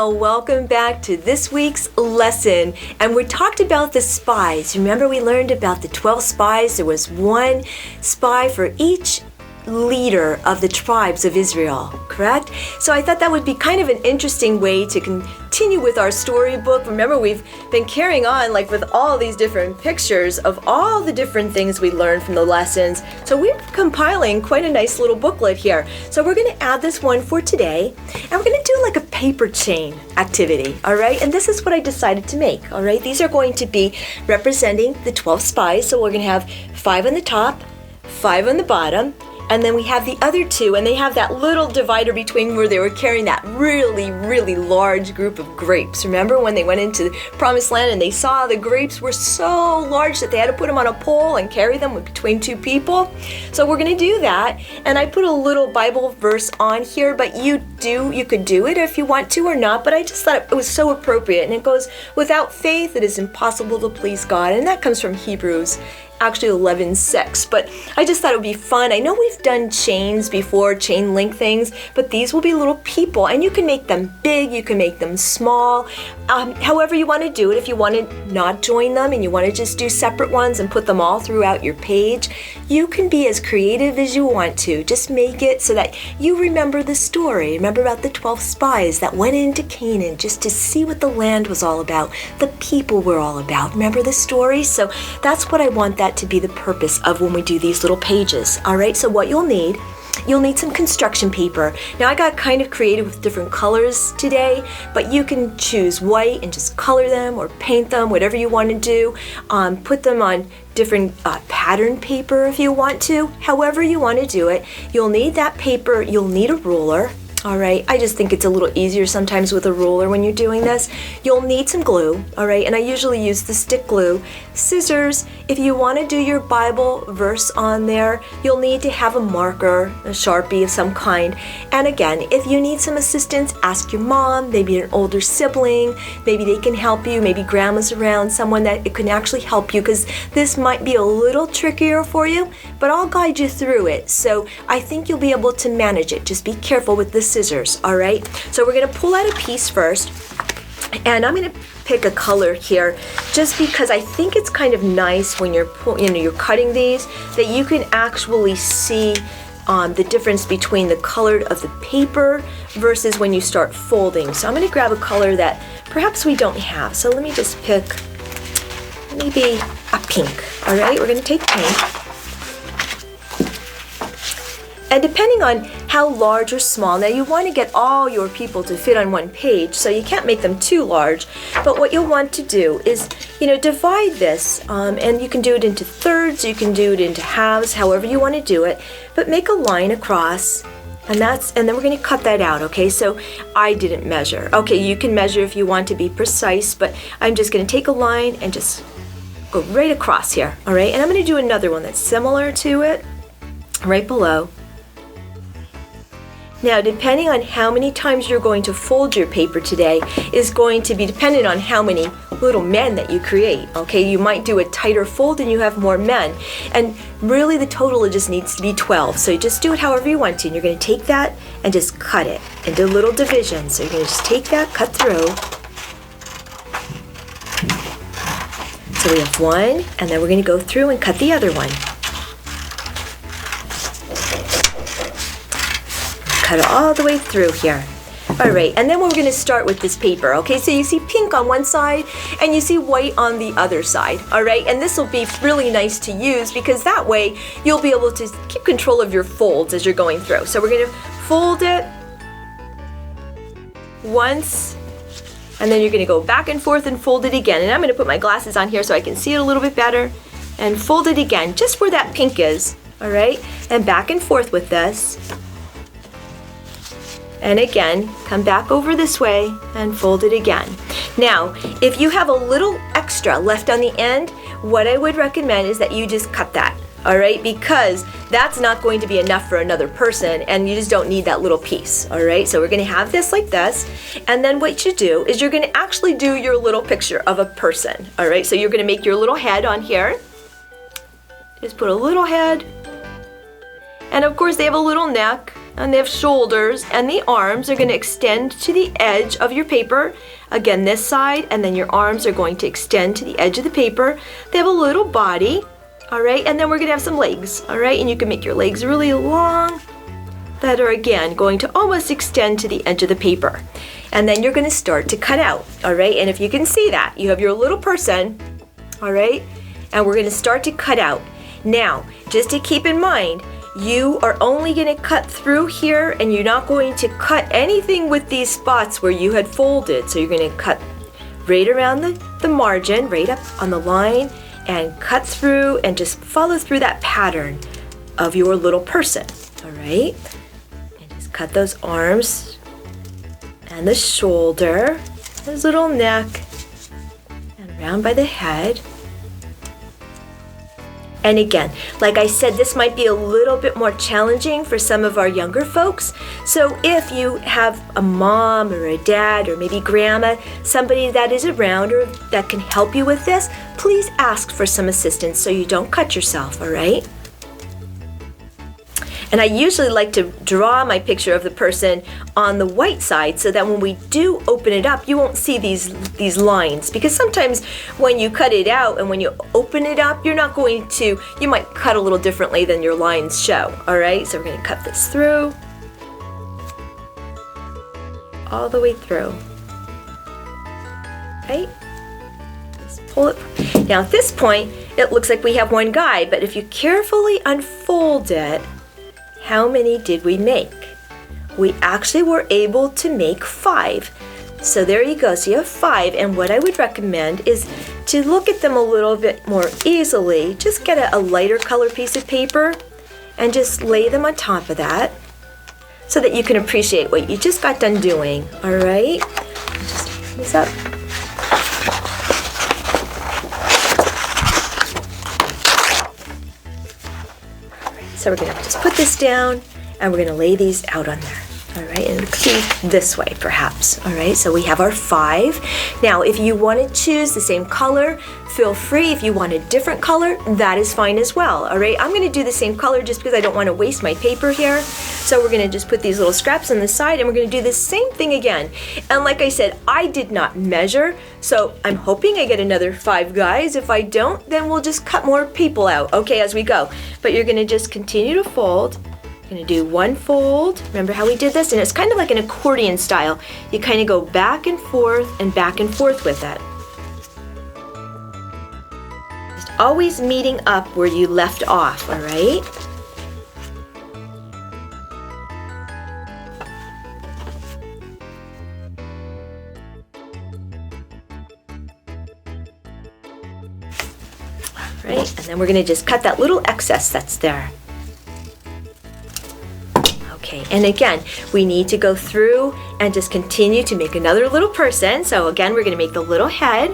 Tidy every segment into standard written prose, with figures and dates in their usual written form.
Well, welcome back to this week's lesson. And we talked about the spies. Remember, we learned about the 12 spies. There was one spy for each leader of the tribes of Israel, correct? So I thought that would be kind of an interesting way to continue with our storybook. Remember, we've been carrying on like with all these different pictures of all the different things we learned from the lessons. So we're compiling quite a nice little booklet here. So we're going to add this one for today, and we're going to do like a paper chain activity, all right? And this is what I decided to make, all right? These are going to be representing the 12 spies. So we're going to have 5 on the top, 5 on the bottom, and then we have the other 2, and they have that little divider between where they were carrying that really, really large group of grapes. Remember when they went into the promised land and they saw the grapes were so large that they had to put them on a pole and carry them between 2 people? So we're going to do that, and I put a little Bible verse on here, but you could do it if you want to or not, but I just thought it was so appropriate, and it goes, without faith it is impossible to please God, and that comes from Hebrews actually 11:6, but I just thought it would be fun. I know we've done chains before, chain link things, but these will be little people, and you can make them big, you can make them small, however you want to do it. If you want to not join them and you want to just do separate ones and put them all throughout your page, you can be as creative as you want to. Just make it so that you remember the story. Remember about the 12 spies that went into Canaan just to see what the land was all about, the people were all about. Remember the story? So that's what I want that to be the purpose of when we do these little pages. All right, so what you'll need some construction paper. Now I got kind of creative with different colors today, but you can choose white and just color them or paint them, whatever you want to do. Put them on different pattern paper if you want to, however you want to do it. You'll need that paper, you'll need a ruler. All right, I just think it's a little easier sometimes with a ruler when you're doing this. You'll need some glue, all right, and I usually use the stick glue. Scissors, if you want to do your Bible verse on there, you'll need to have a marker, a Sharpie of some kind. And again, if you need some assistance, ask your mom, maybe an older sibling, maybe they can help you, maybe grandma's around, someone that it can actually help you, because this might be a little trickier for you, but I'll guide you through it. So I think you'll be able to manage it. Just be careful with the scissors, all right? So we're going to pull out a piece first, and I'm going to pick a color here just because I think it's kind of nice when you're cutting these that you can actually see the difference between the color of the paper versus when you start folding. So I'm going to grab a color that perhaps we don't have. So let me just pick maybe a pink. All right, we're going to take pink. And depending on how large or small, now you want to get all your people to fit on one page, so you can't make them too large, but what you'll want to do is, divide this, and you can do it into thirds, you can do it into halves, however you want to do it, but make a line across, and then we're going to cut that out, okay? So I didn't measure. Okay, you can measure if you want to be precise, but I'm just going to take a line and just go right across here, all right? And I'm going to do another one that's similar to it, right below. Now, depending on how many times you're going to fold your paper today is going to be dependent on how many little men that you create, okay? You might do a tighter fold and you have more men. And really the total just needs to be 12. So you just do it however you want to. And you're going to take that and just cut it into little divisions. So you're going to just take that, cut through. So we have one, and then we're going to go through and cut the other one. Cut it all the way through here. All right, and then we're going to start with this paper, okay? So you see pink on one side and you see white on the other side, all right? And this will be really nice to use because that way you'll be able to keep control of your folds as you're going through. So we're going to fold it once, and then you're going to go back and forth and fold it again. And I'm going to put my glasses on here so I can see it a little bit better, and fold it again, just where that pink is, all right? And back and forth with this. And again, come back over this way and fold it again. Now, if you have a little extra left on the end, what I would recommend is that you just cut that, all right? Because that's not going to be enough for another person, and you just don't need that little piece, all right? So we're going to have this like this, and then what you do is you're going to actually do your little picture of a person, all right? So you're going to make your little head on here. Just put a little head, and of course they have a little neck, and they have shoulders, and the arms are going to extend to the edge of your paper. Again, this side, and then your arms are going to extend to the edge of the paper. They have a little body, all right, and then we're going to have some legs, all right, and you can make your legs really long that are, again, going to almost extend to the edge of the paper. And then you're going to start to cut out, all right, and if you can see that, you have your little person, all right, and we're going to start to cut out. Now, just to keep in mind, you are only going to cut through here, and you're not going to cut anything with these spots where you had folded. So you're going to cut right around the margin, right up on the line, and cut through and just follow through that pattern of your little person, all right? And just cut those arms and the shoulder, his little neck, and around by the head. And again, like I said, this might be a little bit more challenging for some of our younger folks. So if you have a mom or a dad or maybe grandma, somebody that is around or that can help you with this, please ask for some assistance so you don't cut yourself, all right? And I usually like to draw my picture of the person on the white side so that when we do open it up, you won't see these lines. Because sometimes when you cut it out and when you open it up, you might cut a little differently than your lines show. All right, so we're going to cut this through. All the way through. Right? Just pull it. Now at this point, it looks like we have one guy, but if you carefully unfold it, how many did we make? We actually were able to make 5. So there you go, so you have 5, and what I would recommend is to look at them a little bit more easily. Just get a lighter color piece of paper and just lay them on top of that so that you can appreciate what you just got done doing, all right? Just open this up. So we're going to just put this down, and we're going to lay these out on there. All right, and it could be this way perhaps. All right, so we have our 5. Now, if you want to choose the same color, feel free. If you want a different color, that is fine as well. All right, I'm going to do the same color just because I don't want to waste my paper here. So we're going to just put these little scraps on the side, and we're going to do the same thing again. And like I said, I did not measure, so I'm hoping I get another 5 guys. If I don't, then we'll just cut more people out, okay, as we go. But you're going to just continue to fold. Going to do one fold. Remember how we did this? And it's kind of like an accordion style. You kind of go back and forth with it. Just always meeting up where you left off, all right? All right, and then we're going to just cut that little excess that's there. Okay, and again, we need to go through and just continue to make another little person. So again, we're going to make the little head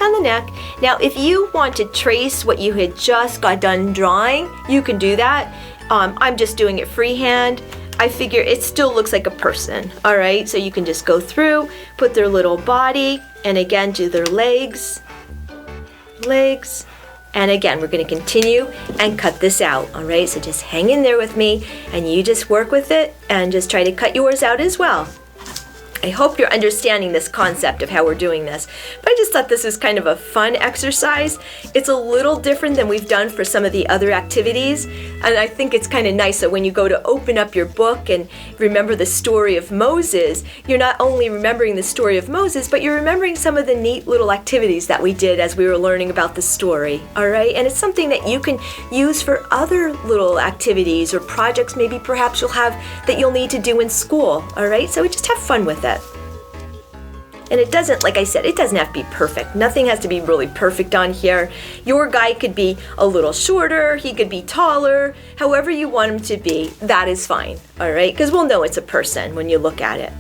and the neck. Now, if you want to trace what you had just got done drawing, you can do that. I'm just doing it freehand. I figure it still looks like a person, all right? So you can just go through, put their little body, and again, do their legs. And again, we're going to continue and cut this out, all right? So just hang in there with me, and you just work with it and just try to cut yours out as well. I hope you're understanding this concept of how we're doing this. But I just thought this was kind of a fun exercise. It's a little different than we've done for some of the other activities. And I think it's kind of nice that when you go to open up your book and remember the story of Moses, you're not only remembering the story of Moses, but you're remembering some of the neat little activities that we did as we were learning about the story, all right? And it's something that you can use for other little activities or projects maybe perhaps you'll have that you'll need to do in school, all right? So we just have fun with it. And it doesn't, like I said, it doesn't have to be perfect. Nothing has to be really perfect on here. Your guy could be a little shorter, he could be taller, however you want him to be, that is fine, all right? Because we'll know it's a person when you look at it.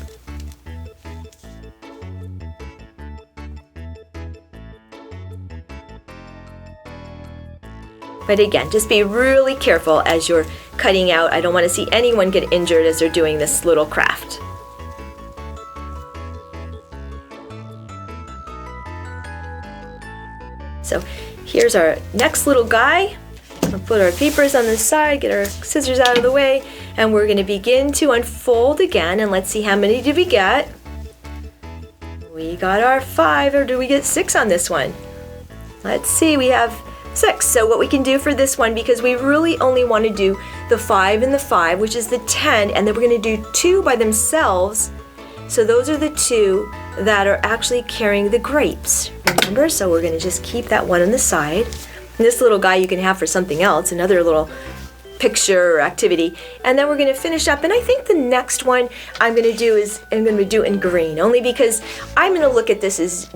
But again, just be really careful as you're cutting out. I don't want to see anyone get injured as they're doing this little craft. So here's our next little guy. We'll put our papers on the side, get our scissors out of the way, and we're going to begin to unfold again. And let's see, how many did we get? We got our 5, or do we get 6 on this one? Let's see, we have 6. So what we can do for this one, because we really only want to do the 5 and the 5, which is the 10, and then we're going to do 2 by themselves. So those are the 2 that are actually carrying the grapes. Remember? So we're going to just keep that one on the side. And this little guy you can have for something else, another little picture or activity. And then we're going to finish up, and I think the next one I'm going to do in green, only because I'm going to look at this as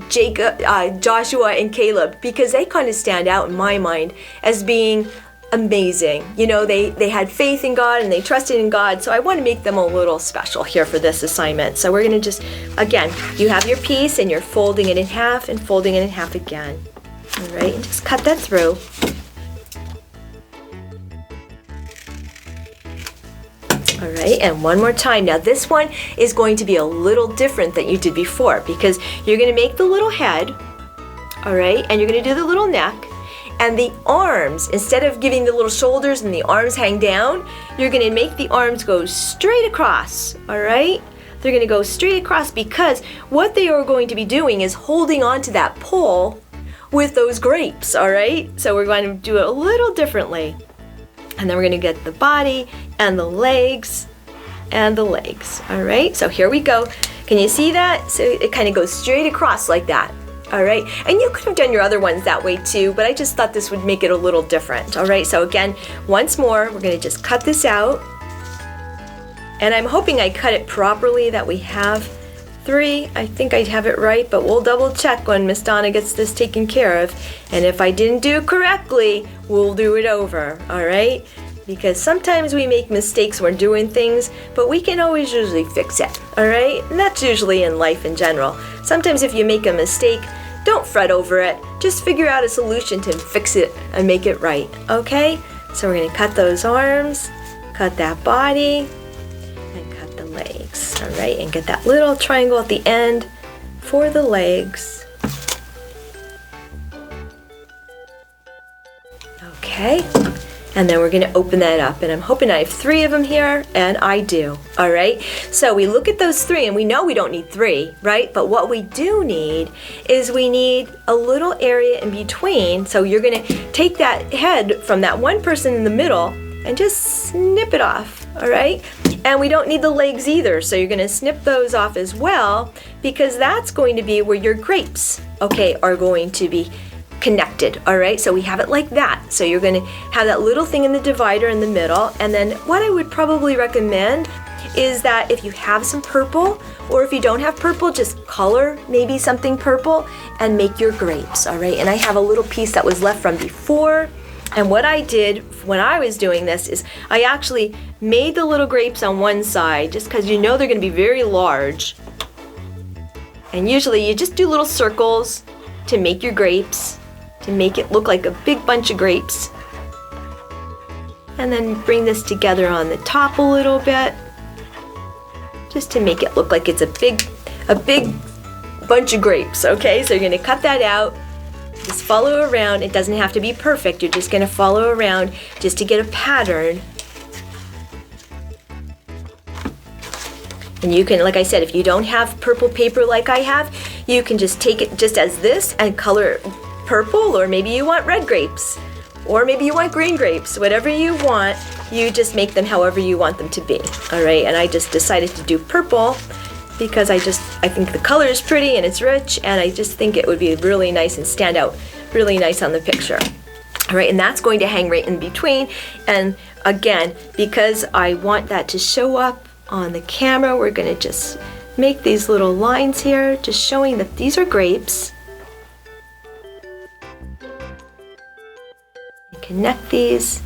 Joshua and Caleb, because they kind of stand out in my mind as being amazing. You know, they had faith in God and they trusted in God, so I want to make them a little special here for this assignment. So we're going to just, again, you have your piece and you're folding it in half and folding it in half again. All right, and just cut that through. All right, and one more time. Now this one is going to be a little different than you did before, because you're going to make the little head, all right, and you're going to do the little neck, and the arms, instead of giving the little shoulders and the arms hang down, you're going to make the arms go straight across, all right? They're going to go straight across, because what they are going to be doing is holding on to that pole with those grapes, all right? So we're going to do it a little differently. And then we're going to get the body and the legs and the legs, all right? So here we go. Can you see that? So it kind of goes straight across like that, all right? And you could have done your other ones that way too, but I just thought this would make it a little different, all right? So again, once more, we're going to just cut this out. And I'm hoping I cut it properly, that we have 3. I think I have it right, but we'll double check when Miss Donna gets this taken care of. And if I didn't do it correctly, we'll do it over, all right? Because sometimes we make mistakes when doing things, but we can always usually fix it, all right? And that's usually in life in general. Sometimes if you make a mistake, don't fret over it. Just figure out a solution to fix it and make it right, okay? So we're gonna cut those arms, cut that body, legs, all right, and get that little triangle at the end for the legs. Okay, and then we're going to open that up, and I'm hoping I have 3 of them here, and I do. All right, so we look at those 3, and we know we don't need 3, right? But what we do need is we need a little area in between. So you're going to take that head from that one person in the middle and just snip it off, all right? And we don't need the legs either, so you're going to snip those off as well, because that's going to be where your grapes, okay, are going to be connected, all right? So we have it like that. So you're going to have that little thing in the divider in the middle, and then what I would probably recommend is that if you have some purple, or if you don't have purple, just color maybe something purple and make your grapes, all right? And I have a little piece that was left from before. And what I did when I was doing this is I actually made the little grapes on one side, just because you know they're going to be very large. And usually you just do little circles to make your grapes, to make it look like a big bunch of grapes. And then bring this together on the top a little bit, just to make it look like it's a big bunch of grapes, okay? So you're going to cut that out. Just follow around. It doesn't have to be perfect. You're just going to follow around just to get a pattern. And you can, like I said, if you don't have purple paper like I have, you can just take it just as this and color it purple, or maybe you want red grapes, or maybe you want green grapes. Whatever you want, you just make them however you want them to be. All right, and I just decided to do purple because I think the color is pretty and it's rich, and I just think it would be really nice and stand out really nice on the picture. All right, and that's going to hang right in between. And again, because I want that to show up on the camera, we're going to just make these little lines here, just showing that these are grapes. Connect these.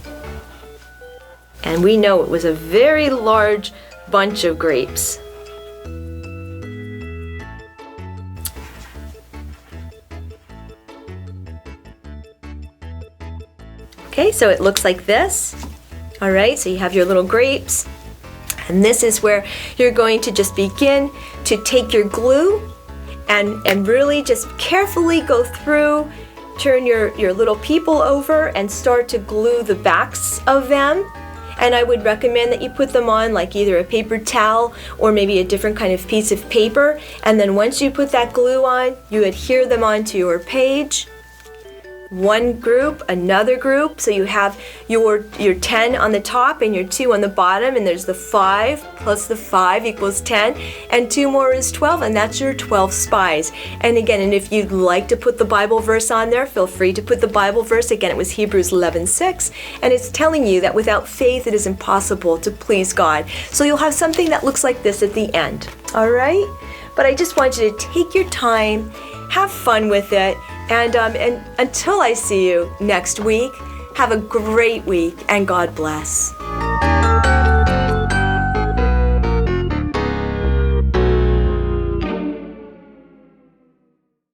And we know it was a very large bunch of grapes. Okay, so it looks like this. All right, so you have your little grapes, and this is where you're going to just begin to take your glue and really just carefully go through turn your little people over and start to glue the backs of them. And I would recommend that you put them on like either a paper towel or maybe a different kind of piece of paper. And then once you put that glue on, you adhere them onto your page. One group, another group, so you have your 10 on the top and your 2 on the bottom, and there's the 5 plus the 5 equals 10, and 2 more is 12, and that's your 12 spies. And again, and if you'd like to put the Bible verse on there, feel free to put the Bible verse. Again, it was Hebrews 11:6, and it's telling you that without faith it is impossible to please God. So you'll have something that looks like this at the end, all right? But I just want you to take your time, have fun with it, and until I see you next week, have a great week, and God bless.